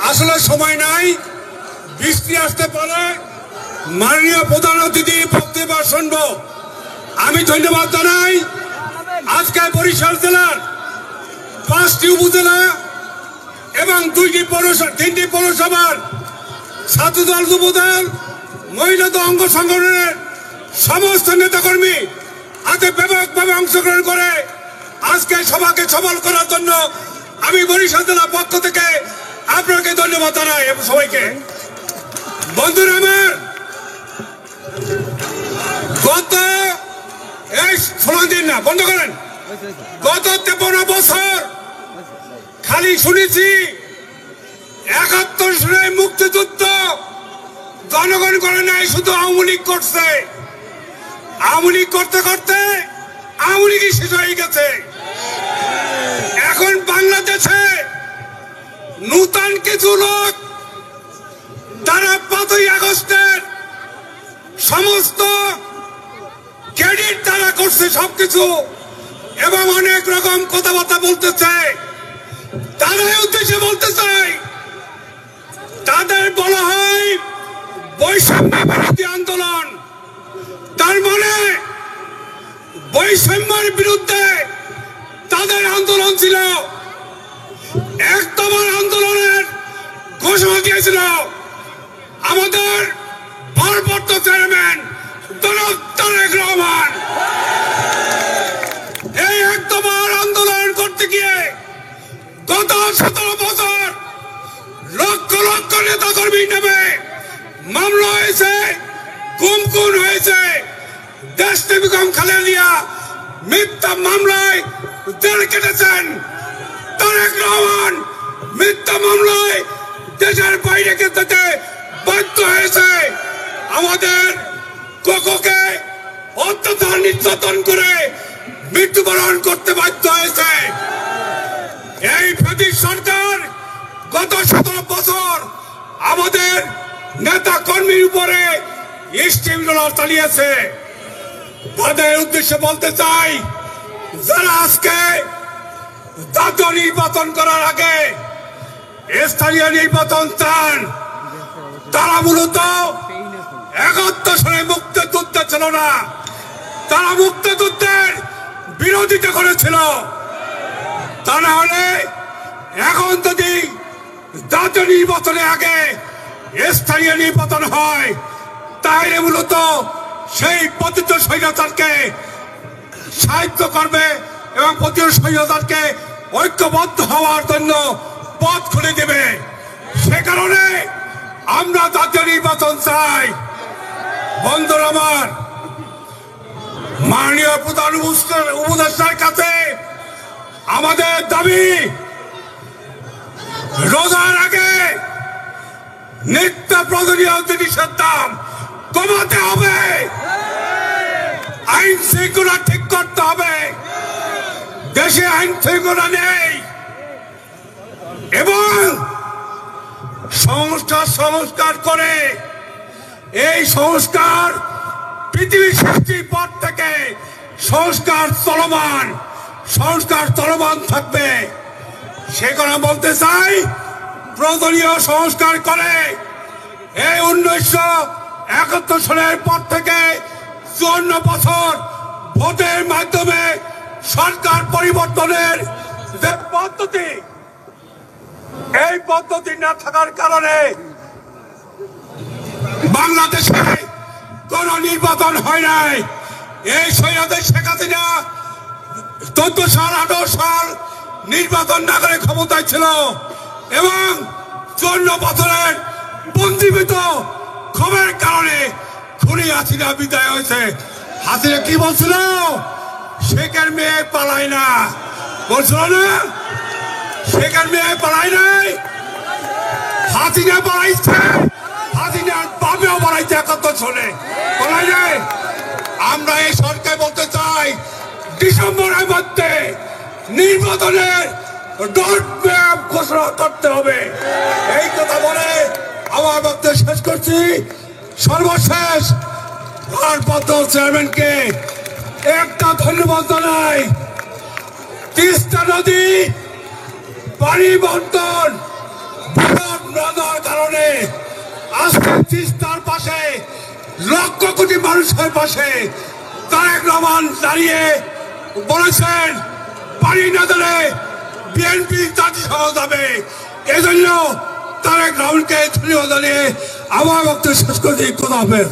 আসলে সময় নাই, বৃষ্টি আসতে পারে। মাননীয় প্রধান অতিথি বক্তব্য শুনব। আমি ধন্যবাদ জানাই আজকে বরিশাল জেলার 5টি উপজেলা এবং 3টি পৌরসভার ছাত্রদল, যুবদল, মহিলা দল, অঙ্গ সংগঠনের সমস্ত নেতাকর্মী আজকে ব্যাপকভাবে অংশগ্রহণ করে আজকে সভাকে সফল করার জন্য আমি বরিশাল জেলার পক্ষ থেকে আপনাকে ধন্যবাদ জানাই। এবং সবাইকে বন্ধুরা আমার, গত 16 দিন না, বন্ধ করেন, গত 53 বছর খালি শুনেছি 71 সালে মুক্তিযুদ্ধ জনগণ করে নাই, শুধু আওয়ামী লীগ করছে। আওয়ামী লীগ করতে করতে আওয়ামী লীগই শেষ হয়ে গেছে। এখন বাংলাদেশে নূতন কিছু লোক তারা 5ই আগস্টের সমস্ত ক্রেডিট তারা করছে সবকিছু এবং অনেক রকম কথাবার্তা বলতেছে। তাদের উদ্দেশ্যে বলতে চাই, তাদের বলা হয় বৈষম্য বিরোধী আন্দোলন। তার মানে বৈষম্যের বিরুদ্ধে তাদের আন্দোলন ছিল। 1 দফা আন্দোলনের ঘোষণা দিয়েছিল আমাদের ভারপ্রাপ্ত চেয়ারম্যান জনাব তারেক রহমান। এই 1 দফা আন্দোলন করতে গিয়ে গত 17 বছর লক্ষ লক্ষ নেতা কর্মী নেমে মামলা হয়েছে, গুম খুন হয়েছে। দেশপ্রেমিক বেগম খালেদা জিয়া মিথ্যা মামলায় জেল কেটেছেন। তারেক রহমান মিথ্যা মামলায় দেশের বাইরে যেতে বাধ্য হয়েছে। আমাদের কোকোকে অত্যাচার নির্যাতন করে মৃত্যুবরণ করতে বাধ্য হয়েছে। এই ফ্যাসিস্ট সরকার গত 17 বছর আমাদের নেতা কর্মীর উপরে স্টিমরোলার চালিয়েছে। তাদের উদ্দেশ্যে বলতে চাই, যারা আজকে জাতীয় নির্বাচন করার আগে স্থানীয় নির্বাচন চান, তারা মূলত 71 সালে মুক্তিযুদ্ধ ছিল না, তারা মুক্তিযুদ্ধের বিরোধিতা করেছিল। তা না হলে এখন যদি জাতীয় নির্বাচনের আগে স্থানীয় নির্বাচন হয়, তাহলে মূলত সেই পতিত স্বৈরাচারকে সাহায্য করবে এবং পতিত স্বৈরাচারকে ঐক্যবদ্ধ হওয়ার জন্য পথ খুলে দেবে। সে কারণে আমরা জাতীয় নির্বাচন চাই। বন্ধুরা আমার, মাননীয় প্রধান উপদেষ্টার কাছে আমাদের দাবি, রোজার আগে নিত্য প্রয়োজনীয় জিনিসের দাম কমাতে হবে, আইন শৃঙ্খলা ঠিক করতে হবে। দেশে আইন শৃঙ্খলা নেই এবং সংস্কার করে এই সংস্কার পৃথিবীর সৃষ্টির পর থেকে সংস্কার চলমান থাকবে। সে কথা বলতে চাই, প্রয়োজনীয় সংস্কার করে এই 1971 সালের পর থেকে 54 বছর ভোটের মাধ্যমে সরকার পরিবর্তনের যে পদ্ধতি, এই পদ্ধতি না থাকার কারণে বাংলাদেশে কোন নির্বাচন হয় নাই। এই স্বৈরাচার শেখ হাসিনা 14 সাল 18 সাল নির্বাচন না করে ক্ষমতায় ছিল এবং 54 বছরের পঞ্জীবিত ক্ষোভের কারণে খুনি হাসিনা বিদায় হয়েছে। হাসিনা কি বলছিল? শেখের মেয়ে পালায় না, বলছিল না? শেখের মেয়ে পালায় নাই, হাসিনা পালাইছে, হাসিনার বাপেও পালাইছে 71 সালে, পালায় নাই। আমরা এই সরকার বলতে চাই, ডিসেম্বরের মধ্যে নির্বাচনের রোডম্যাপ ঘোষণা করতে হবে। এই কথা বলে আমার বক্তব্য শেষ করছি। সর্বশেষ ভারপ্রাপ্ত চেয়ারম্যানকে একটা ধন্যবাদ জানাই। তিস্তা নদী পানি বন্টন বৃহৎ না দেওয়ার কারণে আজকে তিস্তার পাশে লক্ষ কোটি মানুষের পাশে তারেক রহমান দাঁড়িয়ে বলেছেন পানি না দিলে বিএনপি জাতিসভা যাবে। এজন্য তারেক রহমানকে ধন্যবাদ জানিয়ে আমার বক্তব্য শেষ করে দিই। খোদা হাফেজ।